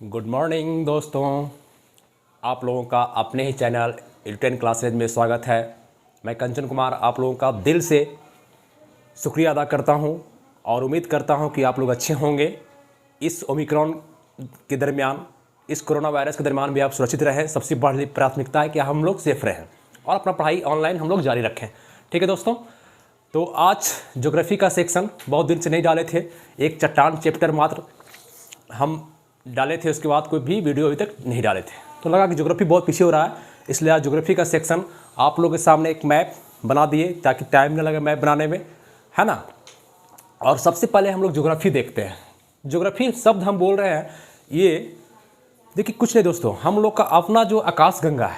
Good morning दोस्तों, आप लोगों का अपने ही चैनल इल्टेन क्लासेज में स्वागत है। मैं कंचन कुमार आप लोगों का दिल से शुक्रिया अदा करता हूं और उम्मीद करता हूं कि आप लोग अच्छे होंगे। इस ओमिक्रॉन के दरमियान, इस कोरोना वायरस के दरमियान भी आप सुरक्षित रहें। सबसे बड़ी प्राथमिकता है कि हम लोग सेफ रहें और अपना पढ़ाई ऑनलाइन हम लोग जारी रखें। ठीक है दोस्तों, तो आज ज्योग्राफी का सेक्शन बहुत दिन से नहीं डाले थे, एक चट्टान चैप्टर मात्र हम डाले थे, उसके बाद कोई भी वीडियो अभी तक नहीं डाले थे। तो लगा कि ज्योग्राफी बहुत पीछे हो रहा है, इसलिए आज ज्योग्राफी का सेक्शन आप लोगों के सामने एक मैप बना दिए ताकि टाइम न लगे मैप बनाने में, है ना। और सबसे पहले हम लोग ज्योग्राफी देखते हैं। ज्योग्राफी शब्द हम बोल रहे हैं, ये देखिए कुछ नहीं दोस्तों, हम लोग का अपना जो आकाश गंगा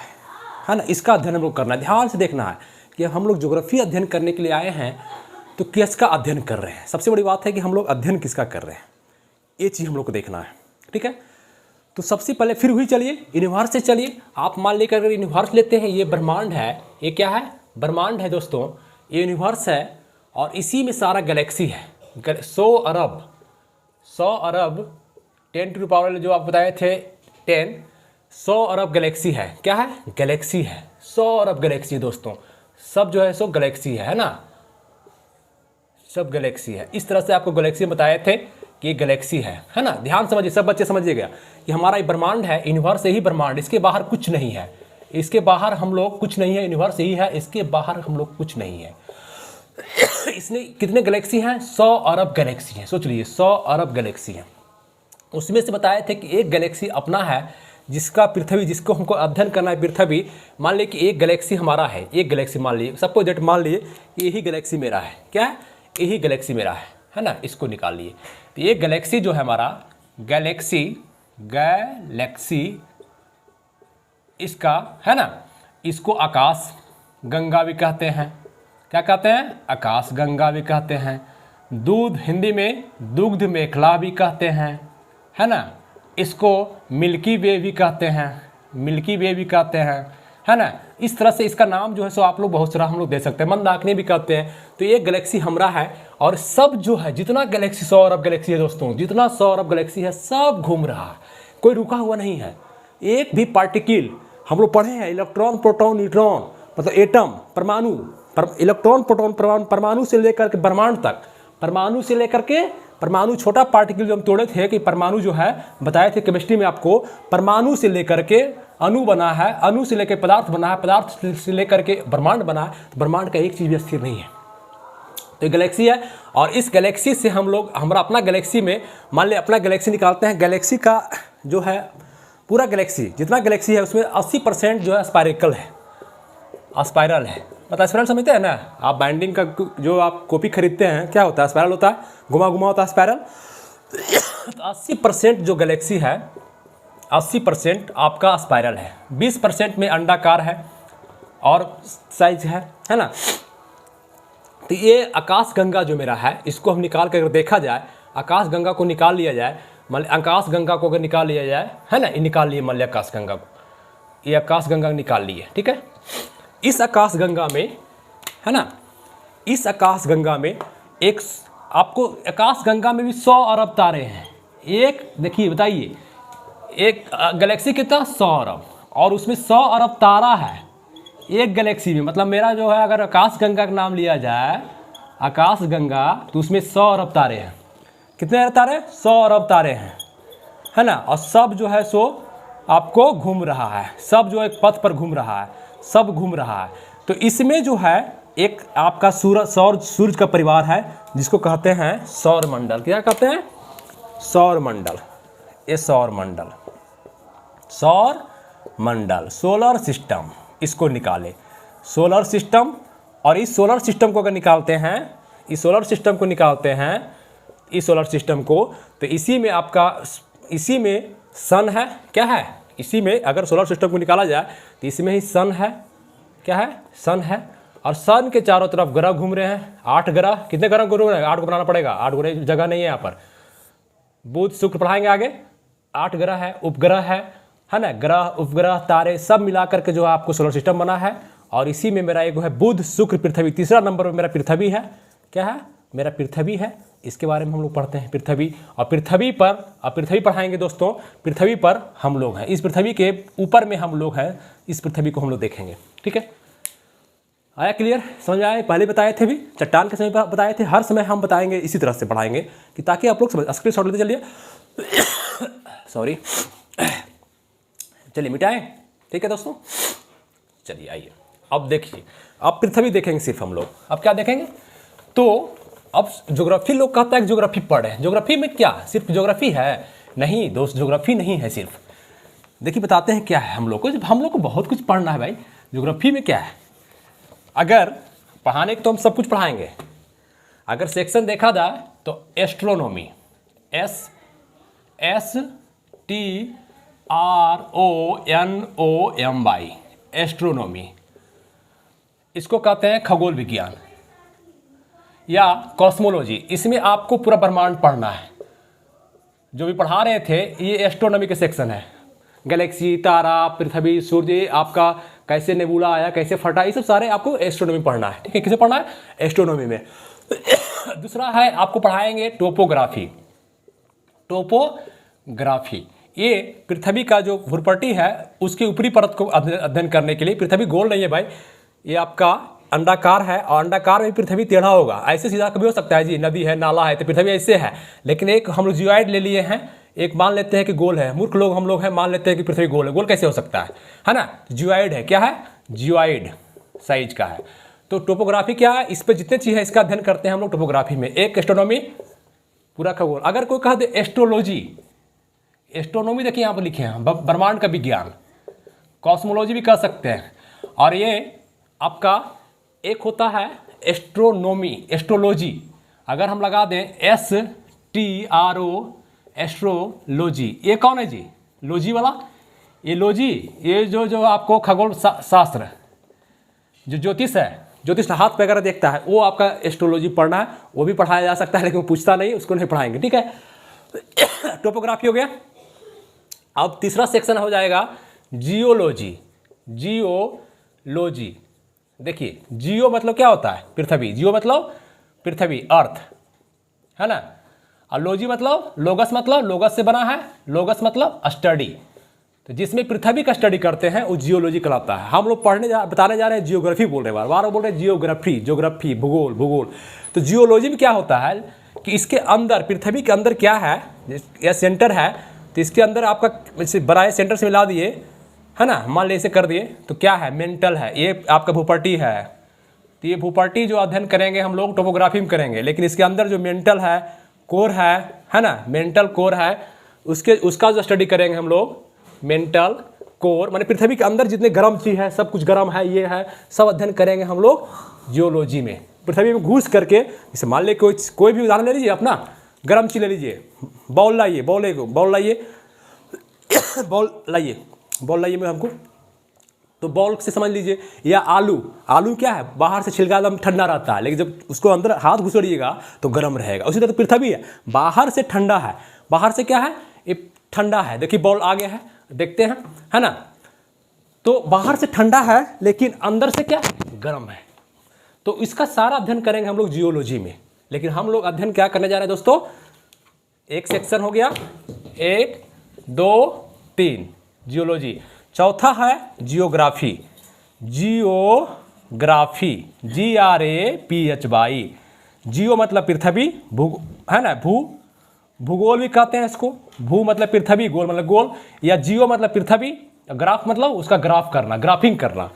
है ना, इसका अध्ययन हम लोग करना है। ध्यान से देखना है कि हम लोग ज्योग्राफी अध्ययन करने के लिए आए हैं तो किसका अध्ययन कर रहे हैं। सबसे बड़ी बात है कि हम लोग अध्ययन किसका कर रहे हैं, ये चीज़ हम लोग को देखना है। ठीक है, तो सबसे पहले फिर हुई चलिए यूनिवर्स से चलिए। आप मान लेकर अगर यूनिवर्स लेते हैं, ये ब्रह्मांड है, ये क्या है, ब्रह्मांड है दोस्तों, ये यूनिवर्स है और इसी में सारा गैलेक्सी है। 100 अरब 10 टू द पावर जो आप बताए थे 10, 100 अरब गैलेक्सी है। क्या है, गैलेक्सी है, 100 अरब गैलेक्सी दोस्तों, सब जो है सो गैलेक्सी है ना, सब गैलेक्सी है। इस तरह से आपको गैलेक्सी बताए थे कि ये गैलेक्सी है ना। ध्यान समझिए, सब बच्चे समझिएगा कि हमारा ये ब्रह्मांड है, यूनिवर्स यही ब्रह्मांड, इसके बाहर कुछ नहीं है, इसके बाहर हम लोग कुछ नहीं है, यूनिवर्स यही है, इसके बाहर हम लोग कुछ नहीं है। इसमें कितने गैलेक्सी हैं, 100 अरब गैलेक्सी हैं। सोच लीजिए 100 अरब गैलेक्सी हैं। उसमें से बताए थे कि एक गैलेक्सी अपना है, जिसका पृथ्वी, जिसको हमको अध्ययन करना है पृथ्वी। मान लीजिए कि एक गैलेक्सी हमारा है, एक गैलेक्सी मान लीजिए, सबको जेट मान लिए कि यही गैलेक्सी मेरा है। क्या है, यही गैलेक्सी मेरा है ना, इसको निकाल लिए। तो ये गैलेक्सी जो है हमारा, गैलेक्सी इसका है ना, इसको आकाश गंगा भी कहते हैं। क्या कहते हैं, आकाश गंगा भी कहते हैं। दूध, हिंदी में दुग्ध मेखला भी कहते हैं, है ना। इसको मिल्की वे भी कहते हैं, मिल्की वे भी कहते हैं, है ना। इस तरह से इसका नाम जो है सो आप लोग बहुत सारा हम लोग दे सकते हैं, मंदाकिनी भी कहते हैं। तो ये गैलेक्सी हमारा है और सब जो है, जितना गैलेक्सी 100 अरब गैलेक्सी है दोस्तों, जितना 100 अरब गैलेक्सी है, सब घूम रहा है, कोई रुका हुआ नहीं है। एक भी पार्टिकल, हम लोग पढ़े हैं इलेक्ट्रॉन प्रोटॉन न्यूट्रॉन, मतलब एटम, परमाणु, इलेक्ट्रॉन प्रोटॉन परमाणु से लेकर के ब्रह्मांड तक, परमाणु से लेकर के परमाणु, छोटा पार्टिकल जो हम तोड़े थे कि परमाणु जो है, बताए थे केमिस्ट्री में आपको, परमाणु से लेकर के अणु बना है, अणु से लेकर पदार्थ बना है, पदार्थ से लेकर के ब्रह्मांड बना है। तो ब्रह्मांड का एक चीज़ भी स्थिर नहीं है। तो गैलेक्सी है और इस गैलेक्सी से हम लोग, हमारा अपना गैलेक्सी में, मान ले अपना गैलेक्सी निकालते हैं। गैलेक्सी का जो है पूरा गैलेक्सी, जितना गैलेक्सी है उसमें 80% जो है स्पायरिकल है, स्पाइरल है। मतलब स्पाइरल समझते हैं ना आप, बाइंडिंग का जो आप कॉपी खरीदते हैं, क्या होता है, स्पाइरल होता है, घुमा घुमा होता है स्पाइरल। तो 80% जो गैलेक्सी है, 80% आपका स्पाइरल है, 20% में अंडाकार है और साइज है ना। तो ये आकाश गंगा जो मेरा है, इसको हम निकाल कर देखा जाए, आकाश गंगा को निकाल लिया जाए, मान आकाश गंगा को अगर निकाल लिया जाए, है ना, ये निकाल लिए, मान लिया आकाश गंगा को, ये आकाश गंगा निकाल लिए। ठीक है, इस आकाश गंगा में, है ना, इस आकाश गंगा में एक, आपको आकाश गंगा में भी 100 अरब तारे हैं। एक देखिए, बताइए, एक गैलेक्सी कितना, 100 अरब, और उसमें 100 अरब तारा है एक गैलेक्सी में। मतलब मेरा जो है, अगर आकाश गंगा का नाम लिया जाए, आकाश गंगा, तो उसमें 100 अरब तारे हैं। कितने अरब तारे, 100 अरब तारे हैं, है ना। और सब जो है सो आपको घूम रहा है, सब जो एक पथ पर घूम रहा है, सब घूम रहा है। तो इसमें जो है एक आपका सूरज का परिवार है, जिसको कहते हैं सौर मंडल। क्या कहते हैं, सौर मंडल। ये सौर मंडल, सौर मंडल, सोलर सिस्टम, इसको निकाले, सोलर सिस्टम। और इस सोलर सिस्टम को अगर निकालते हैं, इस सोलर सिस्टम को निकालते हैं, इस सोलर सिस्टम को, तो इसी में आपका, इसी में सन है। क्या है, इसी में अगर सोलर सिस्टम को निकाला जाए तो इसमें ही सन है। क्या है, सन है। और सन के चारों तरफ ग्रह घूम रहे हैं, 8 ग्रह। कितने ग्रह घूम रहे हैं, 8 को बनाना पड़ेगा, 8 ग्रह जगह नहीं है यहाँ पर, बुध शुक्र पढ़ाएंगे आगे। 8 ग्रह है, उपग्रह है ना, ग्रह उपग्रह तारे सब मिला करके जो आपको सोलर सिस्टम बना है। और इसी में मेरा एक है बुध शुक्र पृथ्वी, तीसरा नंबर पर मेरा पृथ्वी है। क्या है, मेरा पृथ्वी है। इसके बारे में हम लोग पढ़ते हैं पृथ्वी। और पृथ्वी पढ़ाएंगे दोस्तों, पृथ्वी पर हम लोग हैं, इस पृथ्वी के ऊपर में हम लोग हैं, इस पृथ्वी को हम लोग देखेंगे। ठीक है, आया क्लियर, समझ में आया? पहले बताए थे भी, चट्टान के समय पर बताए थे, हर समय हम बताएंगे इसी तरह से पढ़ाएंगे कि ताकि आप लोग समझ। स्क्रीन शॉट लेते चलिए सॉरी, चलिए मिटाएं। ठीक है दोस्तों, चलिए आइए अब देखिए, अब पृथ्वी देखेंगे सिर्फ हम लोग। अब क्या देखेंगे? तो अब ज्योग्राफी लोग कहता है कि ज्योग्राफी पढ़े। ज्योग्राफी में क्या सिर्फ ज्योग्राफी है? नहीं दोस्त, ज्योग्राफी नहीं है सिर्फ। देखिए बताते हैं क्या है हम लोग को बहुत कुछ पढ़ना है भाई। ज्योग्राफी में क्या है? अगर पढ़ाने को तो हम सब कुछ पढ़ाएंगे। अगर सेक्शन देखा जाए तो एस्ट्रोनॉमी, STRONOMY, एस्ट्रोनॉमी, इसको कहते हैं खगोल विज्ञान या कॉस्मोलॉजी। इसमें आपको पूरा ब्रह्मांड पढ़ना है। जो भी पढ़ा रहे थे ये एस्ट्रोनॉमी के सेक्शन है। गैलेक्सी, तारा, पृथ्वी, सूर्य, आपका कैसे नेबुला आया, कैसे फटा, ये सब सारे आपको एस्ट्रोनॉमी पढ़ना है। ठीक है, किसे पढ़ना है? एस्ट्रोनॉमी में। दूसरा है आपको पढ़ाएंगे टोपोग्राफी। टोपोग्राफी ये पृथ्वी का जो भूपट्टी है उसकी ऊपरी परत को अध्ययन करने के लिए। पृथ्वी गोल नहीं है भाई, ये आपका अंडाकार है, और अंडाकार में पृथ्वी टेढ़ा होगा। ऐसे सीधा कभी हो सकता है जी, नदी है, नाला है, तो पृथ्वी ऐसे है। लेकिन एक हम लोग जियोइड ले लिए हैं, एक मान लेते हैं कि गोल है। मूर्ख लोग हम लोग हैं, मान लेते हैं कि पृथ्वी गोल है। गोल कैसे हो सकता है ना? जियोइड है। क्या है? जियोइड साइज का है। तो टोपोग्राफी क्या है? इस पर जितने चीज़ है इसका अध्ययन करते हैं हम लोग टोपोग्राफी में। एक एस्ट्रोनॉमी, पूरा खगोल। अगर कोई कह दे एस्ट्रोलॉजी, एस्ट्रोनॉमी देखिए यहाँ पर लिखे हैं ब्रह्मांड का विज्ञान, कॉस्मोलॉजी भी कह सकते हैं। और ये आपका एक होता है एस्ट्रोनॉमी, एस्ट्रोलॉजी। अगर हम लगा दें STRO, एस्ट्रोलॉजी, ये कौन है जी? लॉजी वाला, ये लॉजी, ये जो आपको खगोल शास्त्र, जो ज्योतिष है, ज्योतिष हाथ पे अगर देखता है, वो आपका एस्ट्रोलॉजी पढ़ना है। वो भी पढ़ाया जा सकता है, लेकिन वो पूछता नहीं, उसको नहीं पढ़ाएंगे। ठीक है, टोपोग्राफी हो गया। अब तीसरा सेक्शन हो जाएगा जियोलॉजी। जियोलॉजी देखिए, जियो मतलब क्या होता है? पृथ्वी। जियो मतलब पृथ्वी, अर्थ, है ना? और लॉजी मतलब लोगस से बना है। लोगस मतलब स्टडी। तो जिसमें पृथ्वी का स्टडी करते हैं वो जियोलॉजी कहलाता है। हम लोग बताने जा रहे हैं जियोग्राफी, बोल रहे हैं बार बोल रहे हैं जियोग्राफी, भूगोल। तो जियोलॉजी में क्या होता है कि इसके अंदर, पृथ्वी के अंदर क्या है, यह सेंटर है, तो इसके अंदर आपका बनाए सेंटर से मिला दिए, है ना, मान लीजिए इसे कर दिए, तो क्या है? मेंटल है। ये आपका भूपट्टी है, तो ये भूपट्टी जो अध्ययन करेंगे हम लोग टोपोग्राफी में करेंगे। लेकिन इसके अंदर जो मेंटल है, कोर है ना, मेंटल कोर है, उसका जो स्टडी करेंगे हम लोग, मेंटल कोर माने पृथ्वी के अंदर जितने गर्म चीज़ है, सब कुछ गर्म है, ये है, सब अध्ययन करेंगे हम लोग जियोलॉजी में। पृथ्वी में घुस करके, जैसे मान लीजिए कोई भी उदाहरण ले लीजिए, अपना गर्म चीज़ ले लीजिए, बॉल लाइए में हमको, तो बॉल से समझ लीजिए। या आलू क्या है? बाहर से छिलका एकदम ठंडा रहता है, लेकिन जब उसको अंदर हाथ घुसड़िएगा तो गर्म रहेगा। उसी तरह तो पृथ्वी है, बाहर से ठंडा है, बाहर से क्या है? ये ठंडा है। देखिए बॉल आगे है, देखते हैं, है ना? तो बाहर से ठंडा है, लेकिन अंदर से क्या? गर्म है। तो इसका सारा अध्ययन करेंगे हम लोग जियोलॉजी में। लेकिन हम लोग अध्ययन क्या करने जा रहे हैं दोस्तों? एक सेक्शन हो गया, 1 2 3 जियोलॉजी। चौथा है जियोग्राफी। GRAPHY। जियो मतलब पृथ्वी, है ना, भूगोल भी कहते हैं इसको। भू मतलब पृथ्वी, गोल मतलब गोल, या जियो मतलब पृथ्वी, ग्राफ मतलब उसका ग्राफ करना, ग्राफिंग करना।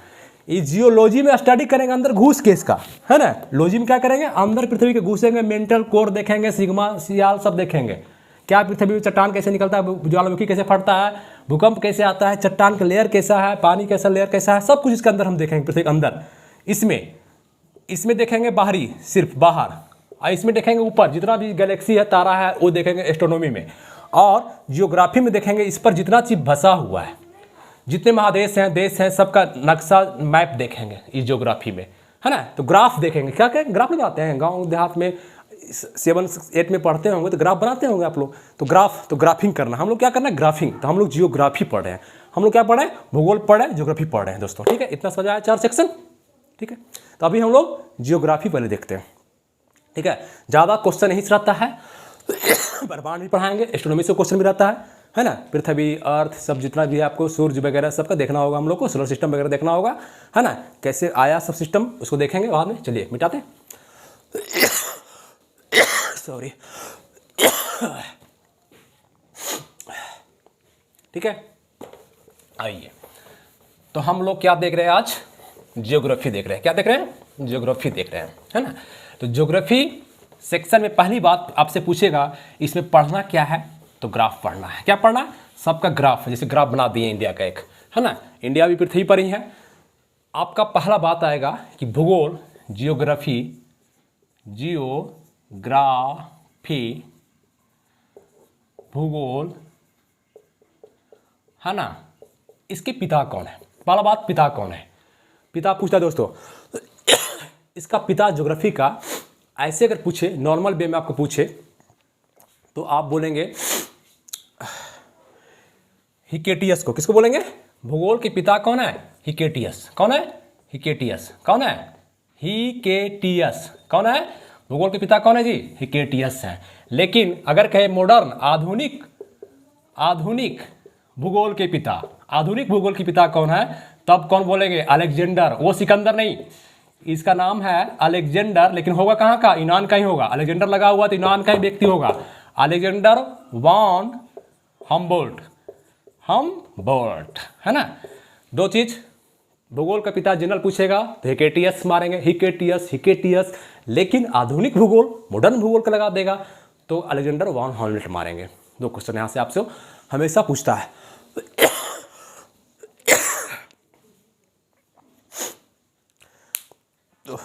ये जियोलॉजी में स्टडी करेंगे अंदर घुस के इसका, है ना। लॉजी में क्या करेंगे? अंदर पृथ्वी के घुसेंगे, मेंटल कोर देखेंगे, सिग्मा सियाल सब देखेंगे। क्या पृथ्वी में चट्टान कैसे निकलता है, ज्वालामुखी कैसे फटता है, भूकंप कैसे आता है, चट्टान का लेयर कैसा है, पानी कैसा लेयर कैसा है, सब कुछ इसके अंदर हम देखेंगे पृथ्वी के अंदर। इसमें देखेंगे बाहरी, सिर्फ बाहर, और इसमें देखेंगे ऊपर जितना भी गैलेक्सी है, तारा है, वो देखेंगे एस्ट्रोनॉमी में। और जियोग्राफी में देखेंगे इस पर जितना चीज बसा हुआ है, जितने महादेश हैं, देश हैं, सबका नक्शा मैप देखेंगे इस जियोग्राफी में, है ना। तो ग्राफ देखेंगे, क्या क्या ग्राफ लगाते हैं गांव देहात में, 7 8 में पढ़ते होंगे तो ग्राफ बनाते होंगे आप लोग। तो ग्राफिंग करना, हम लोग क्या करना है? ग्राफिंग। तो हम लोग जियोग्राफी पढ़ रहे हैं, हम लोग क्या पढ़ रहे हैं? भूगोल पढ़ रहे हैं, जियोग्राफी पढ़ रहे हैं दोस्तों। ठीक है, इतना समझ आया? 4 सेक्शन। ठीक है, तो अभी हम लोग जियोग्राफी पहले देखते हैं। ठीक है, ज़्यादा क्वेश्चन यहीं से रहता है, बर्बाद नहीं पढ़ाएंगे, एस्ट्रोनॉमी से क्वेश्चन भी रहता है ना, पृथ्वी अर्थ सब जितना भी है आपको सूर्य वगैरह सबका देखना होगा, हम लोग को सोलर सिस्टम वगैरह देखना होगा, है ना, कैसे आया सब सिस्टम उसको देखेंगे बाद में। चलिए मिटाते सॉरी ठीक है। आइए, तो हम लोग क्या देख रहे हैं आज, ज्योग्राफी देख रहे हैं। क्या देख रहे हैं, ज्योग्राफी देख रहे हैं, है ना। तो ज्योग्राफी सेक्शन में पहली बात आपसे पूछेगा इसमें पढ़ना क्या है, तो ग्राफ पढ़ना है। क्या पढ़ना है, सबका ग्राफ, जैसे ग्राफ बना दिए इंडिया का एक, है ना, इंडिया भी पृथ्वी पर ही है। आपका पहला बात आएगा कि भूगोल, जियोग्राफी, जियोग्राफी, भूगोल, है ना, इसके पिता कौन है। पहला बात, पिता कौन है, पिता पूछता है दोस्तों। इसका पिता ज्योग्राफी का ऐसे अगर पूछे, नॉर्मल वे में आपको पूछे तो आप बोलेंगे हिकेटियस को। किसको बोलेंगे, भूगोल के पिता कौन है, हिकेटियस। कौन है, हिकेटियस। कौन है, हिकेटियस। कौन है, भूगोल के पिता कौन है जी, हिकेटियस है। लेकिन अगर कहे मॉडर्न, आधुनिक भूगोल के पिता, आधुनिक भूगोल के पिता कौन है, तब कौन बोलेंगे, अलेक्जेंडर। वो सिकंदर नहीं, इसका नाम है अलेक्जेंडर, लेकिन होगा कहाँ का, यूनान का ही होगा। अलेक्जेंडर लगा हुआ तो यूनान का ही व्यक्ति होगा, अलेक्जेंडर वॉन हमबोल्ट, है ना। दो चीज, भूगोल का पिता जनरल पूछेगा तो हिकेटियस मारेंगे, हिकेटियस। लेकिन आधुनिक भूगोल, मॉडर्न भूगोल का लगा देगा तो अलेक्जेंडर वॉन हमबोल्ट मारेंगे। दो क्वेश्चन यहाँ से आपसे हमेशा पूछता है।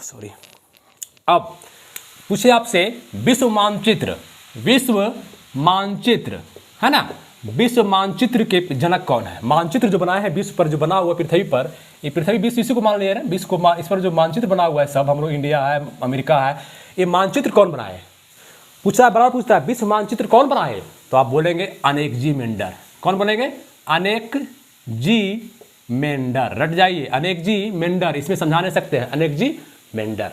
सॉरी, अब पूछे आपसे विश्व मानचित्र, है ना, विश्व मानचित्र के जनक कौन है। मानचित्र जो बनाया है विश्व पर, जो बना हुआ पृथ्वी पर, ये पृथ्वी विश्व इसी को मान लिया है, विश्व को इस पर जो मानचित्र बना हुआ है सब, हम लोग इंडिया है, अमेरिका है, ये मानचित्र कौन बनाए, पूछा है, बराबर पूछता है, विश्व मानचित्र कौन बनाए, तो आप बोलेंगे अनेक जी मेंडर। कौन बोलेंगे, अनेक जी मेंडर। रट जाइए, अनेक जी मेंडर, इसमें समझा नहीं सकते हैं, अनेक जी मेंडर।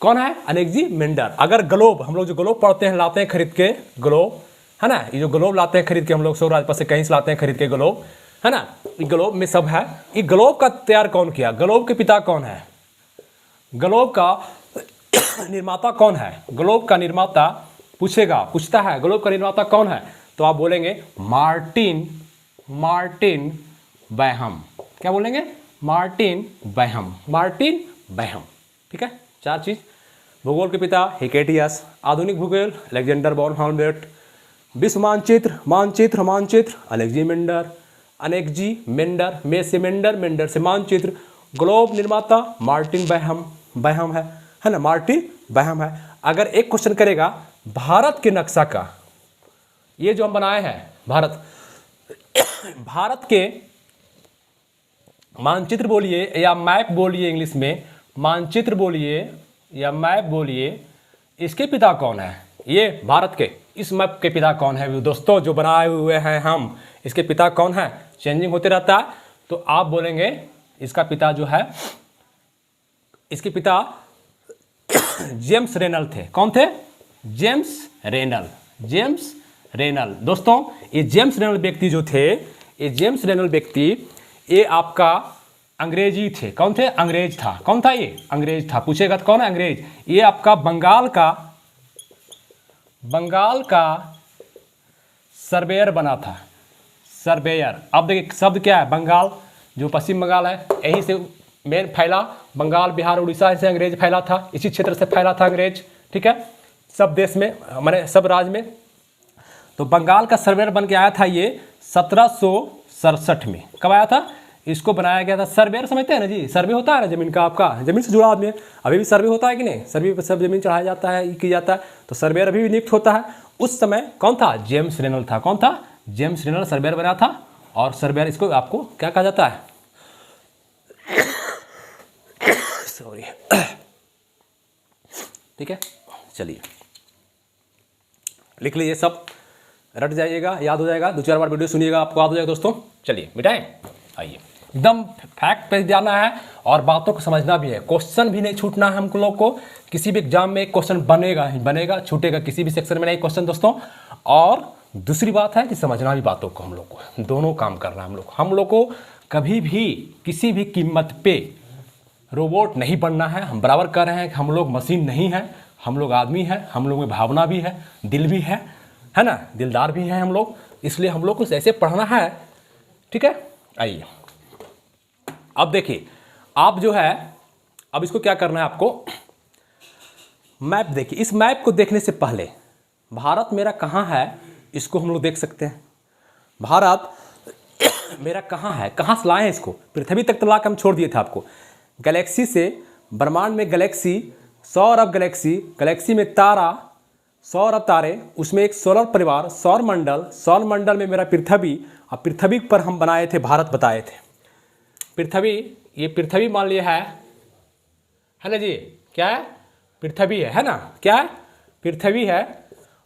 कौन है, अनेक जी मेंडर। अगर ग्लोब, हम लोग जो ग्लोब पढ़ते हैं, लाते हैं खरीद के ग्लोब, है ना, ये जो ग्लोब लाते हैं खरीद के, हम लोग सौराज से कहीं से लाते हैं खरीद के ग्लोब, है ना, ये ग्लोब में सब है। ये ग्लोब का तैयार कौन किया, ग्लोब के पिता कौन है, ग्लोब का निर्माता कौन है, ग्लोब का निर्माता पूछता है ग्लोब का निर्माता कौन है, तो आप बोलेंगे मार्टिन बैहम। क्या बोलेंगे, मार्टिन बैहम। ठीक है, चार चीज, भूगोल के पिता हिकेटियस, आधुनिक भूगोल अलेक्जेंडर वॉन हमबोल्ट, विश्व मानचित्र अलेक्जेंडर, अनेक जी मेंडर, में से मेंडर से मानचित्र, ग्लोब निर्माता मार्टिन बैहम है ना, मार्टिन बैहम है। अगर एक क्वेश्चन करेगा भारत के नक्शा का, ये जो हम बनाए हैं भारत के मानचित्र बोलिए या मैप बोलिए, इंग्लिश में मानचित्र बोलिए या मैप बोलिए, इसके पिता कौन है, ये भारत के इस मैप के पिता कौन है दोस्तों, जो बनाए हुए हैं हम, इसके पिता कौन है, चेंजिंग होते रहता है। तो आप बोलेंगे इसका पिता जो है, इसके पिता जेम्स रेनल थे। कौन थे, जेम्स रेनल। दोस्तों ये जेम्स रेनल व्यक्ति जो थे, ये आपका अंग्रेजी थे। कौन थे, अंग्रेज था। कौन था ये, अंग्रेज था। पूछेगा तो कौन है, अंग्रेज। ये आपका बंगाल का सर्वेयर बना था, सर्वेयर। अब देखिए शब्द क्या है, बंगाल, जो पश्चिम बंगाल है, यहीं से मेन फैला, बंगाल बिहार उड़ीसा से अंग्रेज फैला था, इसी क्षेत्र से फैला था अंग्रेज। ठीक है, सब देश में, हमारे सब राज्य में। तो बंगाल का सर्वेयर बन के आया था ये 1767 में। कब आया था, इसको बनाया गया था। सर्वेयर समझते हैं ना जी, सर्वे होता है ना जमीन का, आपका जमीन से जुड़ा आदमी है, अभी भी सर्वे होता है कि नहीं, सर्वे पर सब जमीन चढ़ाया जाता है, किया जाता है, तो सर्वेयर अभी भी नियुक्त होता है। उस समय कौन था, जेम्स रेनल था। कौन था, जेम्स रेनल सर्वेयर बना था। और सर्वेयर इसको आपको क्या कहा जाता है, सॉरी, ठीक है। चलिए लिख लीजिए, सब रट जाइएगा, याद हो जाएगा, 2-4 बार वीडियो सुनिएगा, आपको याद हो जाएगा दोस्तों। चलिए मिटाएं, आइए। एकदम फैक्ट पे जाना है और बातों को समझना भी है। क्वेश्चन भी नहीं छूटना है हम लोग को। किसी भी एग्जाम में एक क्वेश्चन बनेगा ही बनेगा, छूटेगा किसी भी सेक्शन में नहीं क्वेश्चन दोस्तों। और दूसरी बात है कि समझना भी बातों को, हम लोग को दोनों काम करना है हम लोग को कभी भी किसी भी कीमत पे रोबोट नहीं बनना है। हम बराबर कर रहे हैं कि हम लोग मशीन नहीं है, हम लोग आदमी हैं, हम लोग में भावना भी है, दिल भी है ना, दिलदार भी हैं हम लोग। इसलिए हम लोग को ऐसे पढ़ना है, ठीक है। आइए अब देखिए, आप जो है अब इसको क्या करना है आपको, मैप देखिए। इस मैप को देखने से पहले भारत मेरा कहाँ है इसको हम लोग देख सकते हैं। भारत मेरा कहाँ है, कहाँ से लाए हैं इसको, पृथ्वी तक तो ला के हम छोड़ दिए थे आपको। गैलेक्सी से, ब्रह्मांड में गैलेक्सी, सौर अरब गैलेक्सी, गैलेक्सी में तारा, सौर अरब तारे, उसमें एक सोलर परिवार, सौर मंडल में मेरा पृथ्वी, और पृथ्वी पर हम बनाए थे भारत, बताए थे। पृथ्वी, ये पृथ्वी मान लिया है ना जी, क्या है, पृथ्वी है ना, क्या है, पृथ्वी है।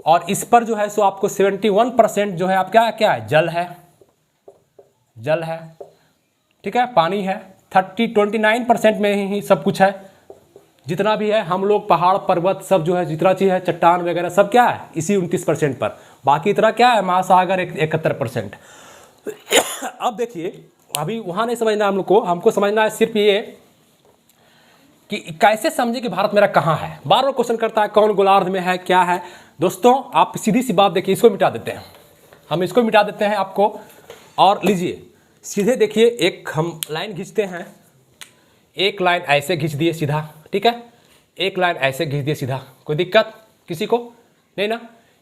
और इस पर जो है सो आपको 71% जो है आप क्या है, जल है, ठीक है, पानी है। 29% में ही सब कुछ है, जितना भी है हम लोग पहाड़ पर्वत सब जो है, जितना चीज़ है, चट्टान वगैरह सब क्या है इसी 29% पर। बाकी इतना क्या है, महासागर 71%। अब देखिए, अभी वहाँ नहीं समझना हम लोग को, हमको समझना है सिर्फ ये कि कैसे समझे कि भारत मेरा कहाँ है। बार बार क्वेश्चन करता है कौन गोलार्ध में है, क्या है। दोस्तों आप सीधी सी बात देखिए, इसको मिटा देते हैं हम, इसको मिटा देते हैं आपको। और लीजिए सीधे देखिए, एक हम लाइन खींचते हैं, एक लाइन ऐसे खींच दिए सीधा, ठीक है, एक लाइन ऐसे खींच दिए सीधा, कोई दिक्कत किसी को नहीं ना।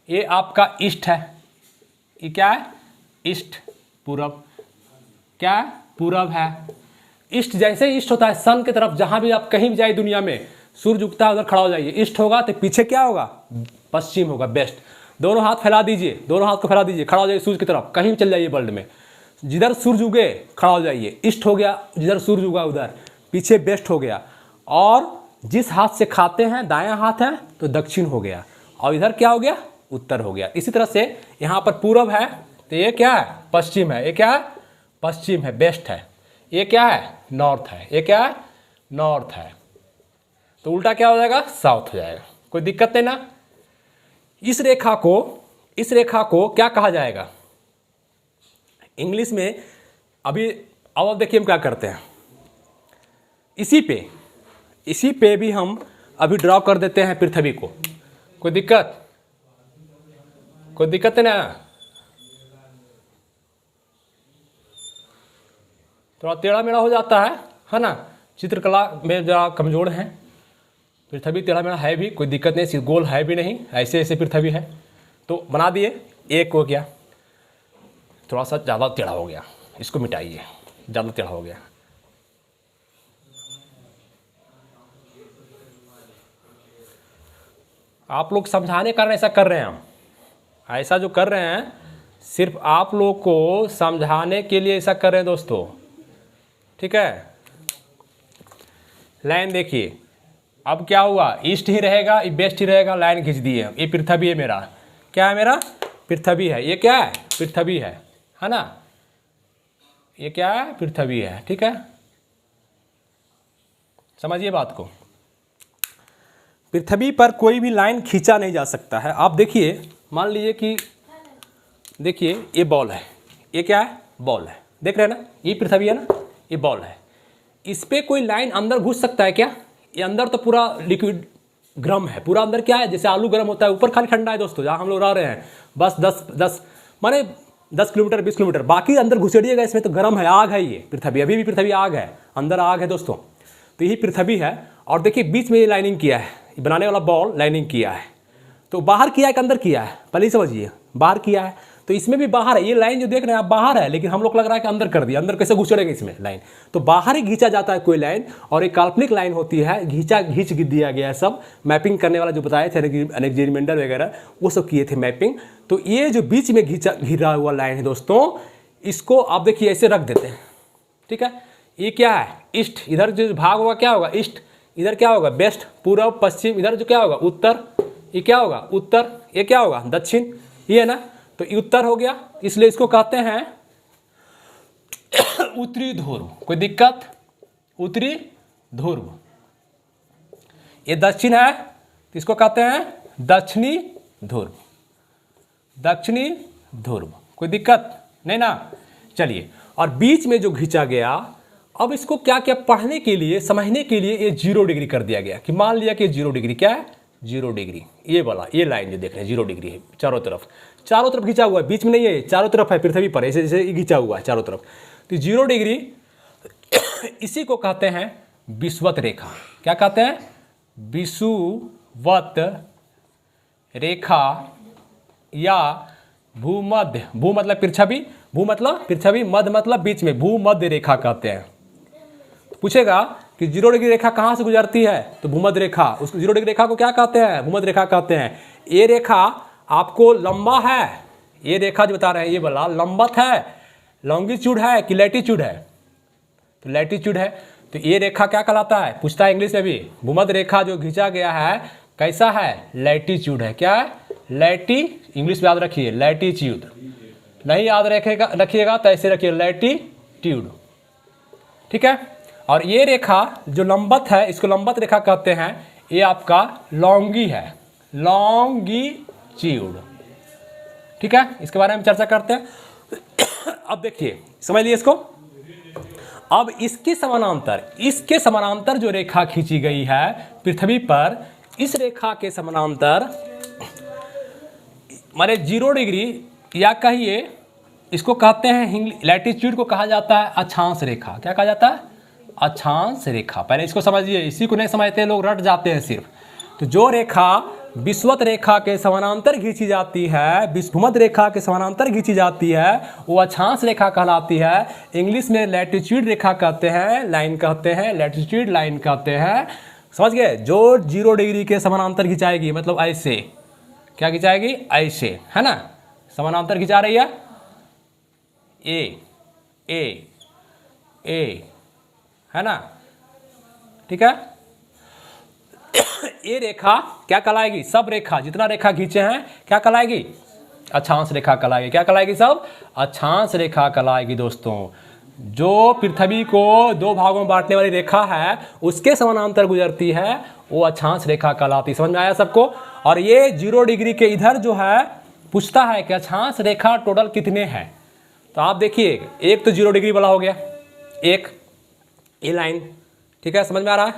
ये आपका ईस्ट है, ये क्या है, ईस्ट, पूरब, क्या है, पूरब है। ईस्ट जैसे ईस्ट होता है सन की तरफ, जहाँ भी आप कहीं भी जाए दुनिया में, सूर्य उगता है उधर खड़ा हो जाइए, ईस्ट होगा तो पीछे क्या होगा, पश्चिम होगा, बेस्ट। दोनों हाथ फैला दीजिए, दोनों हाथ को फैला दीजिए, खड़ा हो जाइए सूर्य की तरफ, कहीं भी चल जाइए वर्ल्ड में, जिधर सूर्य उगे खड़ा हो जाइए, ईस्ट हो गया, जिधर सूर्य उगा उधर, पीछे बेस्ट हो गया। और जिस हाथ से खाते हैं दायां हाथ है तो दक्षिण हो गया, और इधर क्या हो गया, उत्तर हो गया। इसी तरह से यहाँ पर पूरब है तो ये क्या है, पश्चिम है, ये क्या है, पश्चिम है, बेस्ट है। ये क्या है, नॉर्थ है, ये क्या है, नॉर्थ है। तो उल्टा क्या हो जाएगा, साउथ हो जाएगा, कोई दिक्कत नहीं ना। इस रेखा को क्या कहा जाएगा इंग्लिश में। अभी अब देखिए हम क्या करते हैं, इसी पे भी हम अभी ड्रॉ कर देते हैं पृथ्वी को, कोई दिक्कत है ना। थोड़ा टेढ़ा मेढ़ा हो जाता है ना, चित्रकला में जरा कमज़ोर हैं। पृथ्वी टेढ़ा मेढ़ा है भी, कोई दिक्कत नहीं, गोल है भी नहीं, ऐसे ऐसे पृथ्वी है तो बना दिए। एक हो गया, थोड़ा सा ज़्यादा टेढ़ा हो गया, इसको मिटाइए, ज़्यादा टेढ़ा हो गया। आप लोग समझाने कारण ऐसा कर रहे हैं, हम ऐसा जो कर रहे हैं सिर्फ आप लोग को समझाने के लिए ऐसा कर रहे हैं दोस्तों, ठीक है। लाइन देखिए, अब क्या हुआ, ईस्ट ही रहेगा, ये वेस्ट ही रहेगा, लाइन खींच दी है। ये पृथ्वी है मेरा, क्या है, मेरा पृथ्वी है, ये क्या है, पृथ्वी है ना, ये क्या है, पृथ्वी है, ठीक है। समझिए बात को, पृथ्वी पर कोई भी लाइन खींचा नहीं जा सकता है। आप देखिए, मान लीजिए कि देखिए ये बॉल है, ये क्या है, बॉल है, देख रहे हैं ना, ये पृथ्वी है ना, ये बॉल है। इस पे कोई लाइन अंदर घुस सकता है क्या, ये अंदर तो पूरा लिक्विड गर्म है, पूरा अंदर क्या है, जैसे आलू गर्म होता है, ऊपर खाली ठंडा है दोस्तों। जहाँ हम लोग रह रहे हैं बस 10 माने 10 किलोमीटर 20 किलोमीटर, बाकी अंदर घुसेड़िएगा, इसमें तो गर्म है, आग है ये पृथ्वी, अभी भी पृथ्वी आग है, अंदर आग है दोस्तों। तो यही पृथ्वी है। और देखिए बीच में ये लाइनिंग किया है, बनाने वाला बॉल लाइनिंग किया है, तो बाहर किया है कि अंदर किया है, पहले ही समझिए, बाहर किया है। तो इसमें भी बाहर है, ये लाइन जो देख रहे हैं आप बाहर है, लेकिन हम लोग लग रहा है कि अंदर कर दिया, अंदर कैसे घुसड़ेगा इसमें लाइन, तो बाहर ही खींचा जाता है कोई लाइन, और एक काल्पनिक लाइन होती है, खींच दिया गया है। सब मैपिंग करने वाला जो बताए थे एलेक्जेंडर वगैरह, वो सब किए थे मैपिंग। तो ये जो बीच में घिरा हुआ लाइन है दोस्तों, इसको आप देखिए ऐसे रख देते हैं, ठीक है। ये क्या है, ईस्ट, इधर जो भाग होगा क्या होगा, ईस्ट, इधर क्या होगा, वेस्ट, पूर्व पश्चिम, इधर जो क्या होगा, उत्तर, ये क्या होगा, उत्तर, ये क्या होगा, दक्षिण, ये है ना, तो ये उत्तर हो गया। इसलिए इसको कहते हैं उत्तरी ध्रुव, कोई दिक्कत? उत्तरी ध्रुव, ये दक्षिण है तो इसको कहते हैं दक्षिणी ध्रुव, दक्षिणी ध्रुव, कोई दिक्कत नहीं ना। चलिए, और बीच में जो खींचा गया, अब इसको क्या क्या पढ़ने के लिए, समझने के लिए ये 0 डिग्री कर दिया गया कि मान लिया कि 0 डिग्री क्या है, 0 डिग्री, ये वाला, ये लाइन जो देख रहे हैं 0 डिग्री है, चारों तरफ खींचा हुआ है, बीच में नहीं है, चारों तरफ है पृथ्वी पर, ऐसे जैसे खींचा हुआ है चारों तरफ। तो 0 डिग्री इसी को कहते हैं विषुवत रेखा। क्या कहते हैं? विषुवत रेखा या भूमध्य, भू मतलब पृथ्वी, भू मतलब पृथ्वी, मध्य मतलब बीच में, भूमध्य रेखा कहते हैं। पूछेगा कि 0 डिग्री रेखा कहाँ से गुजरती है, तो भूमध्य रेखा, उसको 0 डिग्री रेखा को क्या कहते हैं? भूमध्य रेखा कहते हैं। ये रेखा आपको लंबा है, ये रेखा जो बता रहे हैं ये वाला लंबत है, लॉन्गिट्यूड है कि लैटिट्यूड है? तो लैटिट्यूड है। तो ये रेखा क्या कहलाता है? पूछता है इंग्लिश में भी। भूमध्य रेखा जो खींचा गया है कैसा है? लैटिट्यूड है। क्या है? इंग्लिश में याद रखिए, लैटिट्यूड। नहीं याद रखिएगा तो ऐसे रखिए, लैटिट्यूड, ठीक है। और ये रेखा जो लंबत है, इसको लंबत रेखा कहते हैं। ये आपका लॉन्गी है, लॉन्गिट्यूड, ठीक है। इसके बारे में चर्चा करते हैं। अब देखिए, समझ लिए इसको। अब इसके समानांतर जो रेखा खींची गई है पृथ्वी पर, इस रेखा के समानांतर माने 0 डिग्री, या कहिए इसको कहते हैं, लैटिट्यूड को कहा जाता है अक्षांश रेखा। क्या कहा जाता है? अक्षांश रेखा। पहले इसको समझिए, इसी को नहीं समझते लोग, रट जाते हैं सिर्फ। तो जो रेखा विषुवत रेखा के समानांतर खींची जाती है, भूमध्य रेखा के समानांतर खींची जाती है, वो अक्षांश रेखा कहलाती है। इंग्लिश में लैटिट्यूड रेखा कहते हैं, लाइन कहते हैं, लैटिट्यूड लाइन कहते हैं। समझ गए? जो 0 डिग्री के समानांतर खिंचाएगी, मतलब ऐसे, क्या खिंचाएगी? ऐसे, है ना, समानांतर खिंचा रही है, ए, है ना, ठीक है। ये रेखा क्या कहलाएगी? सब रेखा, जितना रेखा खींचे हैं, क्या कहलाएगी? अक्षांश रेखा कहलाएगी। क्या कहलाएगी? सब अक्षांश रेखा कहलाएगी दोस्तों। जो पृथ्वी को 2 भागों में बांटने वाली रेखा है, उसके समानांतर गुजरती है, वो अक्षांश रेखा कहलाती। समझ में आया सबको? और ये 0 डिग्री के इधर जो है, पूछता है कि अक्षांश रेखा टोटल कितने हैं। तो आप देखिए, एक तो 0 डिग्री वाला हो गया, एक ये लाइन, ठीक है, समझ में आ रहा है।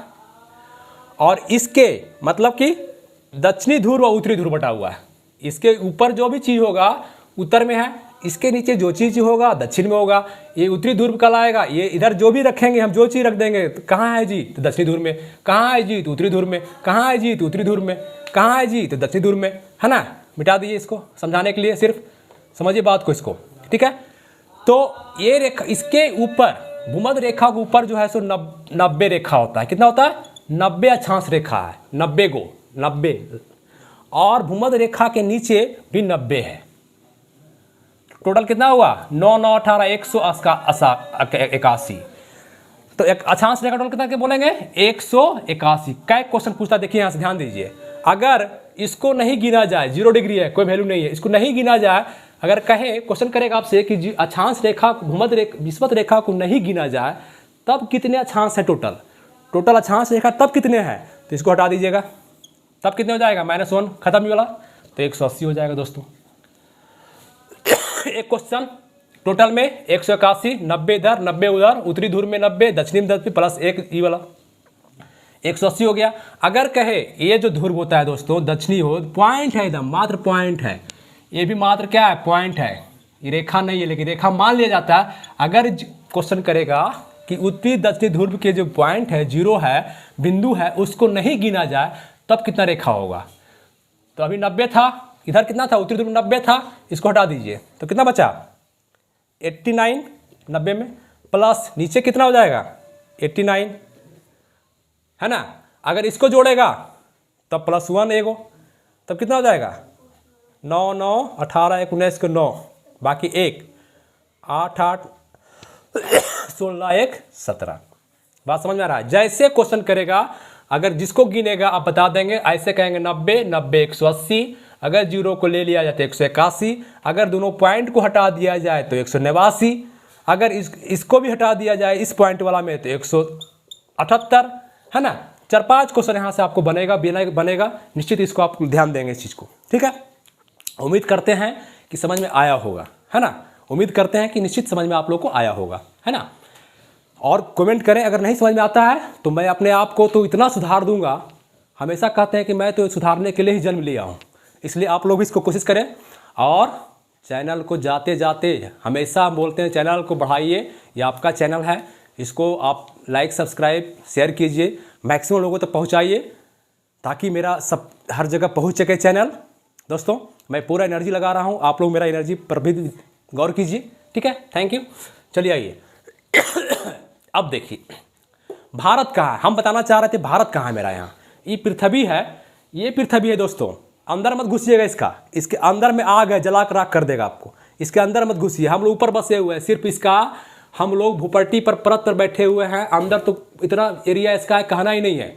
और इसके मतलब कि दक्षिणी ध्रुव और उत्तरी ध्रुव बटा हुआ है। इसके ऊपर जो भी चीज़ होगा उत्तर में है, इसके नीचे जो चीज़ होगा दक्षिण में होगा। ये उत्तरी ध्रुव कहलाएगा। ये इधर जो भी रखेंगे, हम जो चीज़ रख देंगे, तो कहाँ है जी? तो दक्षिणी ध्रुव में। कहाँ है जी? तो उत्तरी ध्रुव में। कहाँ है जी? तो उत्तरी ध्रुव में। कहाँ है जी? तो दक्षिणी ध्रुव में, है ना। मिटा दीजिए इसको, समझाने के लिए सिर्फ समझिए बात को इसको, ठीक है। तो ये रेखा, इसके ऊपर भूमध्य रेखा के ऊपर जो है सो 90 रेखा होता है। कितना होता है? 90 अक्षांश रेखा है, 90। और भूमध्य रेखा के नीचे भी 90 है। टोटल कितना हुआ? 9 9 18 181। तो एक अक्षांश रेखा टोटल कितना के बोलेंगे? 181। कै क्वेश्चन पूछता देखिए, यहाँ से ध्यान दीजिए। अगर इसको नहीं गिना जाए, 0 डिग्री है, कोई वैल्यू नहीं है, इसको नहीं गिना जाए, अगर कहे, क्वेश्चन करेगा आपसे कि अक्षांश रेखा, भूमध्य रेखा, विषुवत रेखा को नहीं गिना जाए, तब कितने अक्षांश है टोटल अक्षांश रेखा तब कितने हैं? तो इसको हटा दीजिएगा, तब कितने हो जाएगा? -1, खत्म ही वाला। तो 180 हो जाएगा दोस्तों। एक क्वेश्चन टोटल में 181, 90 इधर, 90 उधर, उत्तरी ध्रुव में 90, दक्षिणी में 10 प्लस 1 ई वाला, 180 हो गया। अगर कहे ये जो ध्रुव होता है दोस्तों, दक्षिणी हो, पॉइंट है एकदम, मात्र पॉइंट है। ये भी मात्र क्या है? पॉइंट है। ये रेखा नहीं है, लेकिन रेखा मान लिया जाता है। अगर क्वेश्चन करेगा कि उत्तरी दक्षिणी ध्रुव के जो पॉइंट है, 0 है, बिंदु है, उसको नहीं गिना जाए, तब कितना रेखा होगा? तो अभी 90 था, इधर कितना था? उत्तरी ध्रुव 90 था, इसको हटा दीजिए, तो कितना बचा? 89, 90 में प्लस नीचे कितना हो जाएगा? 89, है ना। अगर इसको जोड़ेगा तब +1 एगो, तब कितना हो जाएगा? 9 9 18 19 को 9, बाकी 1 8 8 16 1 17। बात समझ में आ रहा है? जैसे क्वेश्चन करेगा, अगर जिसको गिनेगा आप बता देंगे, ऐसे कहेंगे 90 90 180, अगर 0 को ले लिया जाए तो 181, अगर दोनों पॉइंट को हटा दिया जाए तो 189, अगर इसको भी हटा दिया जाए इस पॉइंट वाला में तो 178 है ना। 4-5 क्वेश्चन यहाँ से आपको बनेगा निश्चित, इसको आप ध्यान देंगे इस चीज़ को, ठीक है। उम्मीद करते हैं कि समझ में आया होगा, है ना। उम्मीद करते हैं कि निश्चित समझ में आप लोग को आया होगा, है ना। और कमेंट करें अगर नहीं समझ में आता है तो मैं अपने आप को तो इतना सुधार दूंगा। हमेशा कहते हैं कि मैं तो सुधारने के लिए ही जन्म लिया हूँ, इसलिए आप लोग इसको कोशिश करें। और चैनल को जाते जाते हमेशा बोलते हैं चैनल को बढ़ाइए, ये आपका चैनल है, इसको आप लाइक सब्सक्राइब शेयर कीजिए, मैक्सिमम लोगों तक पहुँचाइए ताकि मेरा सब हर जगह पहुँच सके चैनल। दोस्तों मैं पूरा एनर्जी लगा रहा हूँ, आप लोग मेरा एनर्जी पर भी गौर कीजिए, ठीक है। Thank you. चलिए आइए अब देखिए भारत कहाँ है, हम बताना चाह रहे थे भारत कहाँ है मेरा। यहाँ ये पृथ्वी है, ये पृथ्वी है दोस्तों। अंदर मत घुसिएगा, इसके अंदर में आग है, जला कर राख कर देगा आपको। इसके अंदर मत घुसिए, हम लोग ऊपर बसे हुए हैं, सिर्फ इसका हम लोग भूपट्टी पर परत पर बैठे हुए हैं। अंदर तो इतना एरिया इसका है कहना ही नहीं है।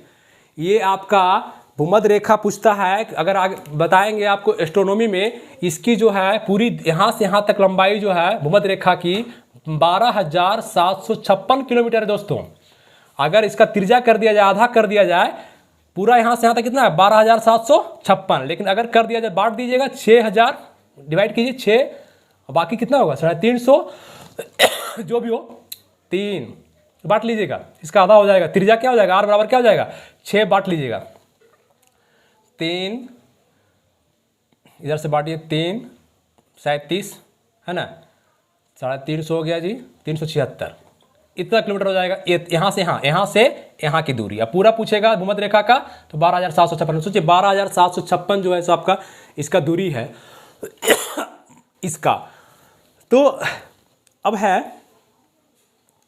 ये आपका भूमध्य रेखा पूछता है, अगर आगे बताएंगे आपको एस्ट्रोनॉमी में, इसकी जो है पूरी यहाँ से यहाँ तक लंबाई जो है भूमध्य रेखा की 12,756 किलोमीटर है दोस्तों। अगर इसका त्रिज्या कर दिया जाए, आधा कर दिया जाए, पूरा यहाँ से यहाँ तक कितना है 12,756, लेकिन अगर कर दिया जाए बांट दीजिएगा 6,000 डिवाइड कीजिए 6, बाकी कितना होगा 350 जो भी हो 3 बांट लीजिएगा, इसका आधा हो जाएगा। त्रिज्या क्या हो जाएगा, आर बराबर क्या हो जाएगा 6 बांट लीजिएगा 3, इधर से बांटिए 3 37 है ना, 350 हो गया जी, 376 इतना किलोमीटर हो जाएगा। यहाँ से यहाँ की दूरी। अब पूरा पूछेगा भूमध्य रेखा का तो 12,756, सोचिए 12,756 जो है सो आपका इसका दूरी है इसका। तो अब है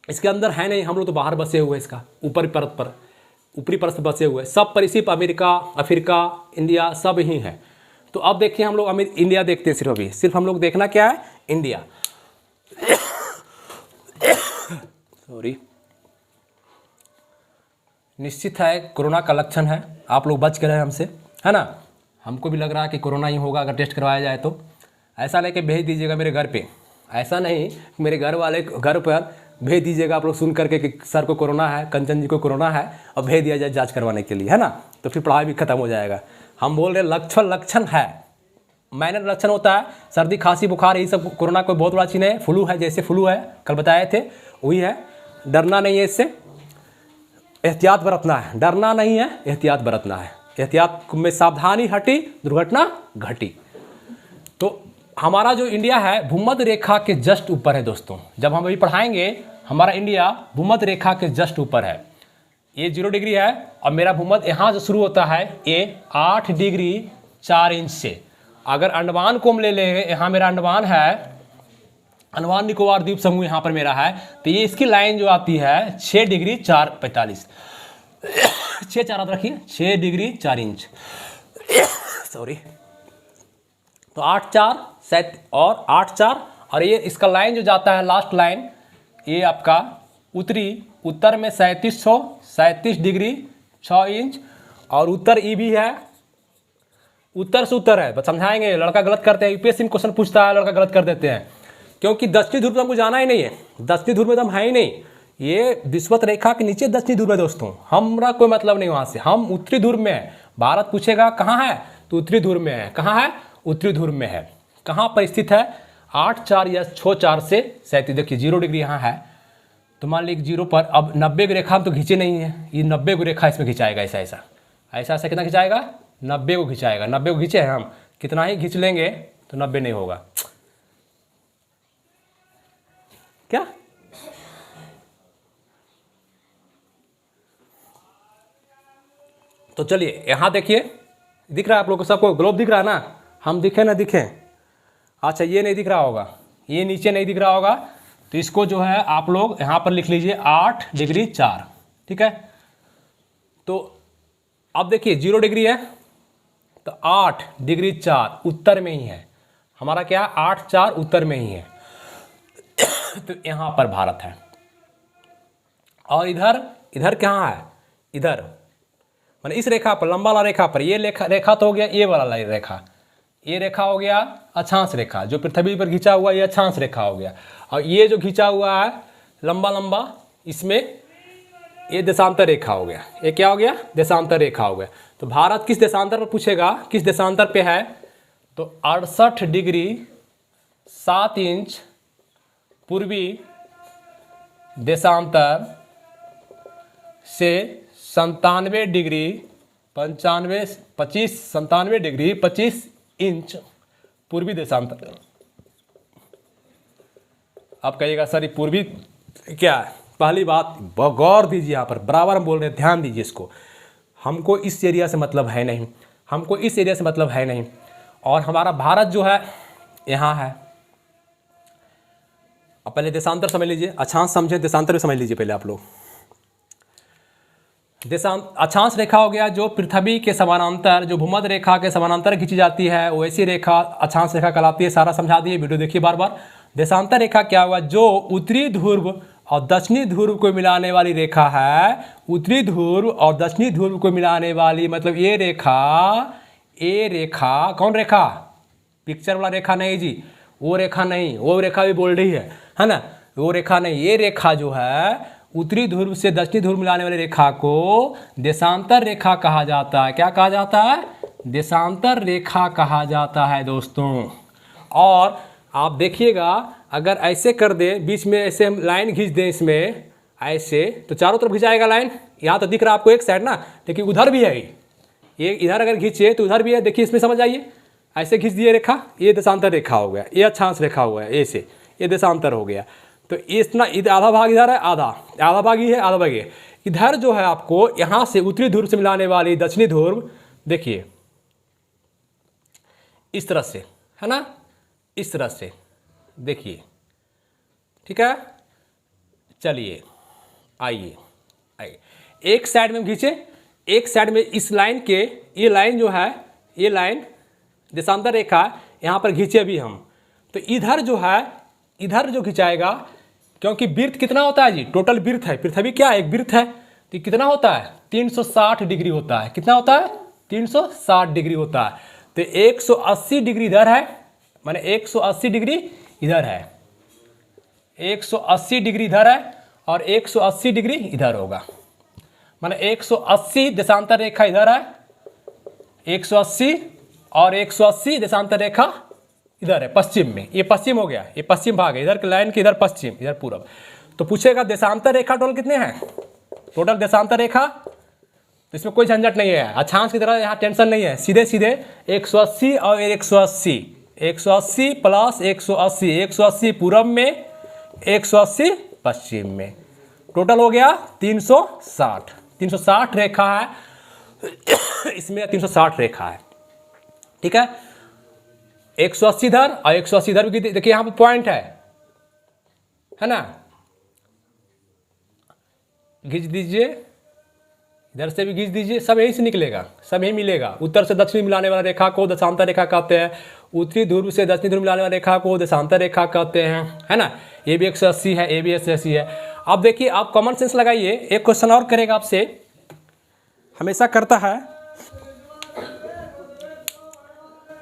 इसके अंदर है नहीं, हम लोग तो बाहर बसे हुए, इसका ऊपरी परत पर बसे हुए सब पर, सिर्फ अमेरिका अफ्रीका इंडिया सब ही है। तो अब देखिए हम लोग इंडिया देखते हैं, सिर्फ हम लोग देखना क्या है इंडिया। सॉरी, निश्चित है कोरोना का लक्षण है, आप लोग बच के रहे हमसे, है ना। हमको भी लग रहा है कि कोरोना ही होगा अगर टेस्ट करवाया जाए तो। ऐसा लेके भेज दीजिएगा मेरे घर पे, ऐसा नहीं मेरे घर वाले घर पर भेज दीजिएगा आप लोग सुन करके कि सर को कोरोना है, कंचन जी को कोरोना है, और भेज दिया जाए जांच करवाने के लिए, है ना। तो फिर पढ़ाई भी खत्म हो जाएगा। हम बोल रहे लक्षण है, माइनर लक्षण होता है, सर्दी खांसी बुखार यही सब। कोरोना कोई बहुत बड़ा चीज़ है, फ्लू है, जैसे फ्लू है कल बताए थे वही है। डरना नहीं है, इससे एहतियात बरतना है, डरना नहीं है एहतियात बरतना है। एहतियात में सावधानी हटी दुर्घटना घटी। तो हमारा जो इंडिया है भूमध्य रेखा के जस्ट ऊपर है दोस्तों। जब हम अभी पढ़ाएंगे हमारा इंडिया भूमध्य रेखा के जस्ट ऊपर है। ये 0 डिग्री है और मेरा भूमध्य यहाँ से शुरू होता है, ये 8 डिग्री 4 इंच से। अगर अंडमान को हम ले लेंगे, यहाँ मेरा अंडमान है, अंडमान निकोबार द्वीप समूह यहाँ पर मेरा है, तो ये इसकी लाइन जो आती है 6 डिग्री 4:45, 6 4 याद रखिए, 6 डिग्री 4 इंच सॉरी। तो 8 4 7 और 8 4, और ये इसका लाइन जो जाता है लास्ट लाइन, ये आपका उत्तर में 3737 डिग्री 6 इंच, और उत्तर ई भी है, उत्तर से उत्तर है। बस समझाएंगे, लड़का गलत करते हैं, यूपीएससी में क्वेश्चन पूछता है लड़का गलत कर देते हैं, क्योंकि दक्षिणी ध्रुव तो हमको जाना ही नहीं है, दक्षिणी ध्रुव में तो हम है ही नहीं। ये विषुवत रेखा के नीचे दक्षिणी ध्रुव है दोस्तों, हमारा कोई मतलब नहीं वहाँ से, हम उत्तरी ध्रुव में है। भारत पूछेगा कहाँ है तो उत्तरी ध्रुव में है, कहाँ है उत्तरी ध्रुव में है। कहाँ पर स्थित है 8 4 या 6 4 से 37, देखिए 0 डिग्री यहाँ है, तो मान लीजिए 0 पर अब 90 की रेखा हम तो खींचे नहीं है, ये 90 को रेखा इसमें खिंचाएगा, ऐसा कितना खिंचाएगा 90 को खिंचाएगा। 90 को खींचे हैं हम, कितना ही खींच लेंगे तो 90 नहीं होगा क्या। तो चलिए यहाँ देखिए, दिख रहा है आप लोगों को, सबको ग्लोब दिख रहा है ना, हम दिखे ना दिखे। अच्छा ये नहीं दिख रहा होगा, ये नीचे नहीं दिख रहा होगा, तो इसको जो है आप लोग यहाँ पर लिख लीजिए 8 डिग्री 4, ठीक है। तो अब देखिए 0 डिग्री है तो 8 डिग्री 4 उत्तर में ही है हमारा, क्या 8 4 उत्तर में ही है तो यहाँ पर भारत है। और इधर कहाँ है, इधर माने इस रेखा पर, लंबा वाला रेखा पर, ये रेखा तो हो गया ये वाला रेखा, ये रेखा हो गया अक्षांश रेखा, जो पृथ्वी पर खींचा हुआ ये अक्षांश रेखा हो गया, और ये जो खींचा हुआ है लंबा लंबा, इसमें ये देशांतर रेखा हो गया। ये क्या हो गया? देशांतर रेखा हो गया। तो भारत किस देशांतर पर पूछेगा, किस देशांतर पे है, तो 68 डिग्री 7 इंच पूर्वी देशांतर से 97 डिग्री 25 इंच पूर्वी देशांतर। आप कहिएगा सर ये पूर्वी क्या है? पहली बात गौर दीजिए, यहाँ पर बराबर हम बोल रहे हैं, ध्यान दीजिए इसको। हमको इस एरिया से मतलब है नहीं, हमको इस एरिया से मतलब है नहीं, और हमारा भारत जो है यहाँ है। अब पहले देशांतर समझ लीजिए, अक्षांश समझे, देशांतर भी समझ लीजिए पहले आप लोग। अक्षांश रेखा हो गया जो पृथ्वी के समानांतर, जो भूमध्य रेखा के समानांतर खींची जाती है, वो ऐसी रेखा अक्षांश रेखा कहलाती है। सारा समझा दिए, वीडियो देखिए बार बार। देशांतर रेखा क्या हुआ? जो उत्तरी ध्रुव और दक्षिणी ध्रुव को मिलाने वाली रेखा है। उत्तरी ध्रुव और दक्षिणी ध्रुव को मिलाने वाली, मतलब ये रेखा कौन रेखा? पिक्चर वाला रेखा नहीं जी, वो रेखा नहीं, वो रेखा भी बोल रही है ना, वो रेखा नहीं। ये रेखा जो है उत्तरी ध्रुव से दक्षिणी ध्रुव मिलाने वाली रेखा को देशांतर रेखा कहा जाता है। क्या कहा जाता है? देशांतर रेखा कहा जाता है दोस्तों। और आप देखिएगा, अगर ऐसे कर दे, बीच में ऐसे हम लाइन खींच दें इसमें ऐसे, तो चारों तरफ खिंचाएगा लाइन। यहाँ तो दिख रहा है आपको एक साइड ना, लेकिन उधर भी है ये, इधर अगर खींचे तो उधर भी है। देखिए इसमें समझ आइए, ऐसे खींच दिए रेखा, ये देशांतर रेखा हो गया, ये अक्षांश रेखा हुआ है, ऐसे ये देशांतर हो गया। तो इतना इधर आधा भाग इधर है, आधा भाग ही है, आधा भाग ये इधर जो है। आपको यहाँ से उत्तरी ध्रुव से मिलाने वाली दक्षिणी ध्रुव, देखिए इस तरह से है ना, इस तरह से देखिए, ठीक है। चलिए आइए, एक साइड में खींचे, एक साइड में इस लाइन के, ये लाइन जो है, ये लाइन देशांतर रेखा यहाँ पर खींचे भी हम, तो इधर जो है, इधर जो खिंचाएगा, क्योंकि वृत्त कितना होता है जी? टोटल वृत्त है, पृथ्वी क्या एक वृत्त है, तो कितना होता है? 360 डिग्री होता है। कितना होता है? 360 डिग्री होता है। तो 180 डिग्री इधर है, माने 180 डिग्री इधर है, 180 डिग्री इधर है, और 180 डिग्री इधर होगा, माने 180 देशांतर रेखा इधर है, 180 और 180 देशांतर रेखा इधर है पश्चिम में। ये पश्चिम हो गया, ये पश्चिम भाग है, इधर के लाइन के इधर पश्चिम, इधर पूरब। तो पूछेगा देशांतर रेखा टोटल कितने हैं? टोटल देशांतर रेखा, तो इसमें कोई झंझट नहीं है, अक्षांश की तरह यहाँ टेंशन नहीं है। सीधे सीधे 180 और 180, 180 प्लस 180, 180 पूरब में, 180 पश्चिम में, टोटल हो गया 360। 360 रेखा है इसमें, 360 रेखा है, ठीक है। 180 इधर और 180 इधर भी, देखिए यहाँ पे पॉइंट है ना, खींच दीजिए, इधर से भी खींच दीजिए, सब यहीं से निकलेगा, सब यहीं मिलेगा। उत्तर से दक्षिण मिलाने वाला रेखा को देशांतर रेखा कहते हैं, उत्तरी ध्रुव से दक्षिणी ध्रुव मिलाने वाला रेखा को देशांतर रेखा कहते हैं, है ना। ये भी 180 है, ये भी 180 है। अब देखिए, आप कॉमन सेंस लगाइए, एक क्वेश्चन और करेगा आपसे, हमेशा करता है,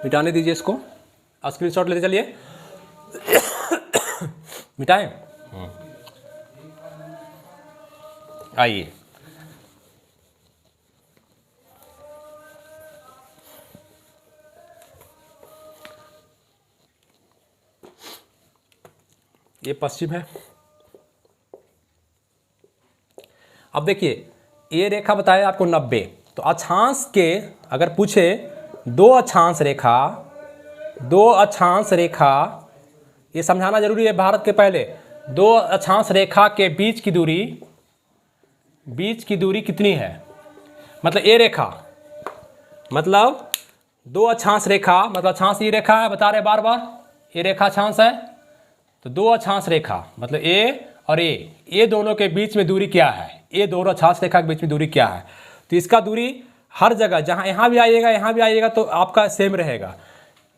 मिटाने दीजिए इसको, स्क्रीनशॉट लेते चलिए, मिटाएं। आइए, ये पश्चिम है। अब देखिए, ये रेखा बताया आपको 90, तो अक्षांश के अगर पूछे दो अक्षांश रेखा, ये समझाना जरूरी है भारत के पहले। दो अक्षांश रेखा के बीच की दूरी कितनी है? मतलब ये रेखा, मतलब दो अक्षांश रेखा, मतलब अक्षांश ये रेखा है, बता रहे बार बार, ये रेखा अक्षांश है। तो दो अक्षांश रेखा मतलब ए और ये दोनों के बीच में दूरी क्या है? ये दोनों अक्षांश रेखा के बीच में दूरी क्या है? तो इसका दूरी हर जगह, जहाँ यहाँ भी आइएगा, यहाँ भी आइएगा, तो आपका सेम रहेगा।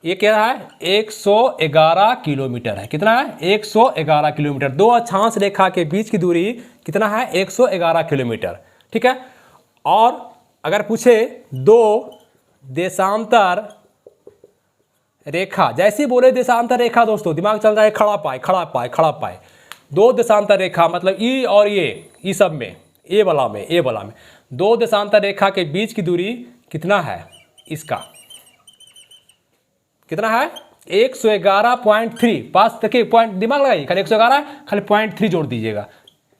ये क्या है? 111 किलोमीटर है। कितना है? 111 किलोमीटर। दो अक्षांश रेखा के बीच की दूरी कितना है? 111 किलोमीटर। ठीक है। और अगर पूछे दो देशांतर रेखा, जैसे ही बोले देशांतर रेखा दोस्तों दिमाग चल रहा है खड़ा पाए खड़ा पाए खड़ा पाए। दो देशांतर रेखा मतलब ई और ये, ई सब में, ए वाला में दो देशांतर रेखा के बीच की दूरी कितना है, इसका कितना है 111.3। पास देखिए पॉइंट दिमाग लगाइए, खाली 111 खाली 0.3 जोड़ दीजिएगा।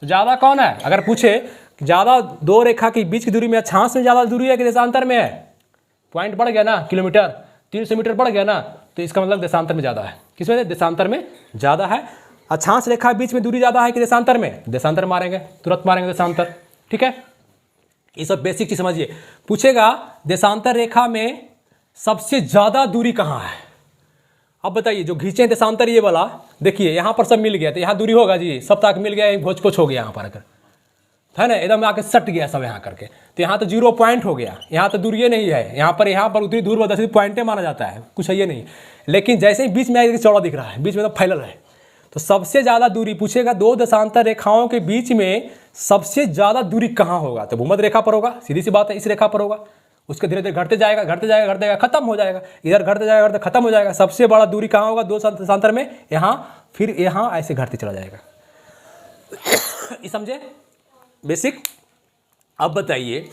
तो ज़्यादा कौन है, अगर पूछे ज़्यादा दो रेखा के बीच की दूरी में अक्षांश में ज़्यादा दूरी है कि देशांतर में है, पॉइंट बढ़ गया ना, किलोमीटर 300 मीटर बढ़ गया ना, तो इसका मतलब देशांतर में ज़्यादा है। किसमें, देशांतर में ज़्यादा है। अक्षांश रेखा बीच में दूरी ज़्यादा है कि देशांतर में, देशांतर मारेंगे, तुरंत मारेंगे देशांतर। ठीक है, ये सब बेसिक चीज समझिए। पूछेगा देशांतर रेखा में सबसे ज़्यादा दूरी कहाँ है। अब बताइए जो खींचे देशांतर ये वाला, देखिए यहाँ पर सब मिल गया, तो यहाँ दूरी होगा जी, सब तक मिल गया, भोज पोछ हो गया यहाँ पर, अगर है ना एकदम आके सट गया सब यहाँ करके, तो यहाँ तो 0 पॉइंट हो गया, यहाँ तो दूरी नहीं है, यहाँ पर उतनी दूर 10 पॉइंटें माना जाता है, कुछ है ये नहीं। लेकिन जैसे ही बीच में चौड़ा दिख रहा है, बीच में तो फैलल है, तो सबसे ज़्यादा दूरी पूछेगा दो देशांतर रेखाओं के बीच में सबसे ज़्यादा दूरी कहाँ होगा, तो भूमध्य रेखा पर होगा, सीधी सी बात है, इस रेखा पर होगा। उसके धीरे धीरे घटते जाएगा घटते जाएगा घटते जाएगा, खत्म हो जाएगा, इधर घटते जाएगा घटते खत्म हो जाएगा। सबसे बड़ा दूरी कहाँ होगा दो देशांतर में, यहाँ, फिर यहाँ ऐसे घटते चला जाएगा। ये समझे बेसिक। अब बताइए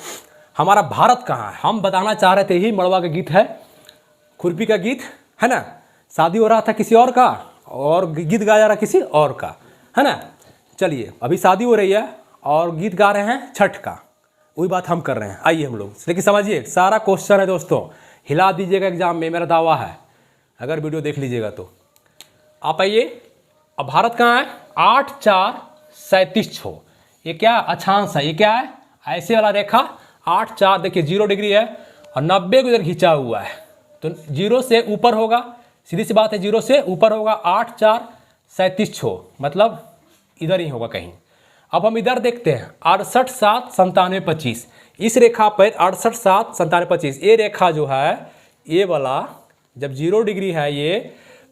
हमारा भारत कहाँ है, हम बताना चाह रहे थे, यही मड़वा का गीत है, खुरपी का गीत है ना, शादी हो रहा था किसी और का और गीत गाया जा रहा किसी और का, है ना। चलिए अभी शादी हो रही है और गीत गा रहे हैं छठ का, वही बात हम कर रहे हैं। आइए हम लोग, लेकिन समझिए सारा क्वेश्चन है दोस्तों, हिला दीजिएगा एग्जाम में, मेरा दावा है, अगर वीडियो देख लीजिएगा तो। आप आइए, अब भारत कहाँ है, 8 4 37 6, ये क्या अक्षांश है, ये क्या है ऐसे वाला रेखा, 8 4 देखिए 0 डिग्री है और 90 को इधर खींचा हुआ है, तो 0 से ऊपर होगा, सीधी सी बात है 0 से ऊपर होगा। 8 4 37 6 मतलब इधर ही होगा कहीं। अब हम इधर देखते हैं 68 7 97 25, इस रेखा पर 68 7 97 25, ये रेखा जो है ये वाला जब 0 डिग्री है ये,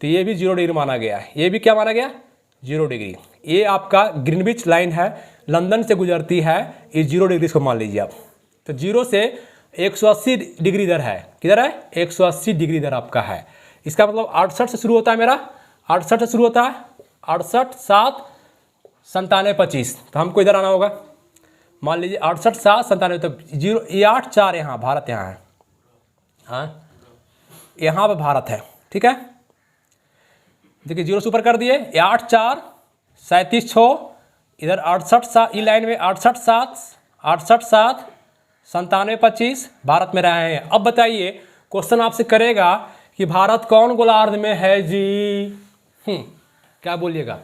तो ये भी 0 डिग्री माना गया है, ये भी क्या माना गया 0 डिग्री। ये आपका ग्रीनविच लाइन है, लंदन से गुजरती है, ये 0 डिग्री इसको मान लीजिए आप। तो 0 से 180 डिग्री इधर है, किधर है 180 डिग्री इधर आपका है। इसका मतलब 68 से शुरू होता है मेरा, 68 से शुरू होता है, 68 7 97 25, तो हमको इधर आना होगा, मान लीजिए 68 7 97, तो 0 ये 8 4 यहाँ भारत यहाँ है, हाँ यहाँ पर भारत है। ठीक है, देखिए 0 से ऊपर कर दिए, 8 4 37 6, इधर 68 7, ई लाइन में 68 7 97 25 भारत में रहे हैं। अब बताइए क्वेश्चन आपसे करेगा कि भारत कौन गोलार्ध में है जी, क्या बोलिएगा,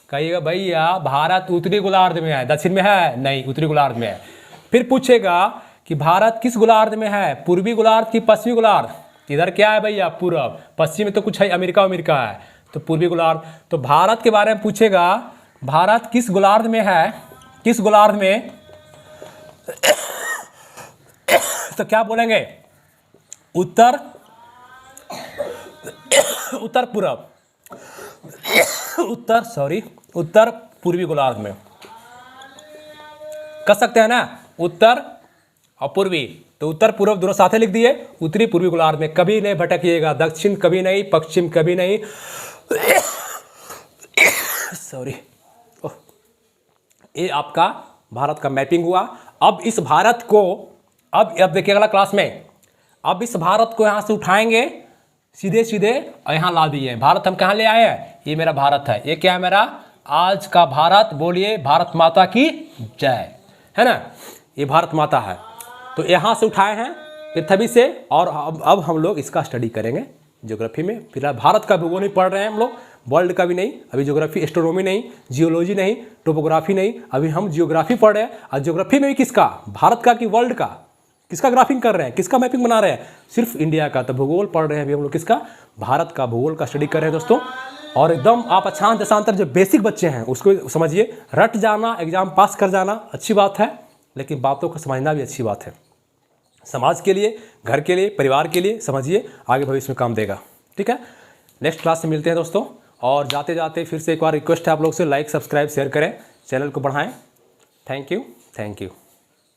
कहिएगा भैया भारत उत्तरी गोलार्ध में है, दक्षिण में है नहीं, उत्तरी गोलार्ध में है। फिर पूछेगा कि भारत किस गोलार्ध में है, पूर्वी गोलार्ध की पश्चिमी गोलार्ध, इधर क्या है भैया पूरब, पश्चिम में तो कुछ है अमेरिका है, तो पूर्वी गोलार्ध। तो भारत के बारे में पूछेगा भारत किस गोलार्ध में है, किस गोलार्ध में, तो क्या बोलेंगे उत्तर पूर्व, उत्तर पूर्वी गोलार्ध में कर सकते हैं ना, उत्तर और पूर्वी, तो उत्तर पूर्व दोनों साथ लिख दिए, उत्तरी पूर्वी गोलार्ध में। कभी नहीं भटकिएगा, दक्षिण कभी नहीं, पश्चिम कभी नहीं, सॉरी। ये आपका भारत का मैपिंग हुआ। अब इस भारत को, अब देखिए अगला क्लास में, अब इस भारत को यहाँ से उठाएंगे सीधे सीधे और यहाँ ला दिए। भारत हम कहाँ ले आए हैं, ये मेरा भारत है, ये क्या है मेरा आज का भारत, बोलिए भारत माता की जय, है ना, ये भारत माता है। तो यहाँ से उठाए हैं पृथ्वी से, और अब हम लोग इसका स्टडी करेंगे ज्योग्राफी में। फिलहाल भारत का भूगोल नहीं पढ़ रहे हैं हम लोग, वर्ल्ड का भी नहीं, अभी ज्योग्राफी एस्ट्रोनॉमी नहीं, जियोलॉजी नहीं, टोपोग्राफी नहीं, अभी हम जियोग्राफी पढ़ रहे हैं। और ज्योग्राफी में भी किसका, भारत का कि वर्ल्ड का, किसका ग्राफिंग कर रहे हैं, किसका मैपिंग बना रहे हैं, सिर्फ इंडिया का। तो भूगोल पढ़ रहे हैं अभी हम लोग किसका, भारत का भूगोल का स्टडी कर रहे हैं दोस्तों। और एकदम आप अक्षांश देशांतर जो बेसिक बच्चे हैं उसको समझिए, रट जाना एग्जाम पास कर जाना अच्छी बात है, लेकिन बातों को समझना भी अच्छी बात है, समाज के लिए, घर के लिए, परिवार के लिए समझिए, आगे भविष्य में काम देगा। ठीक है, नेक्स्ट क्लास में मिलते हैं दोस्तों। और जाते जाते फिर से एक बार रिक्वेस्ट है आप लोग से, लाइक सब्सक्राइब शेयर करें, चैनल को बढ़ाएं। Thank you.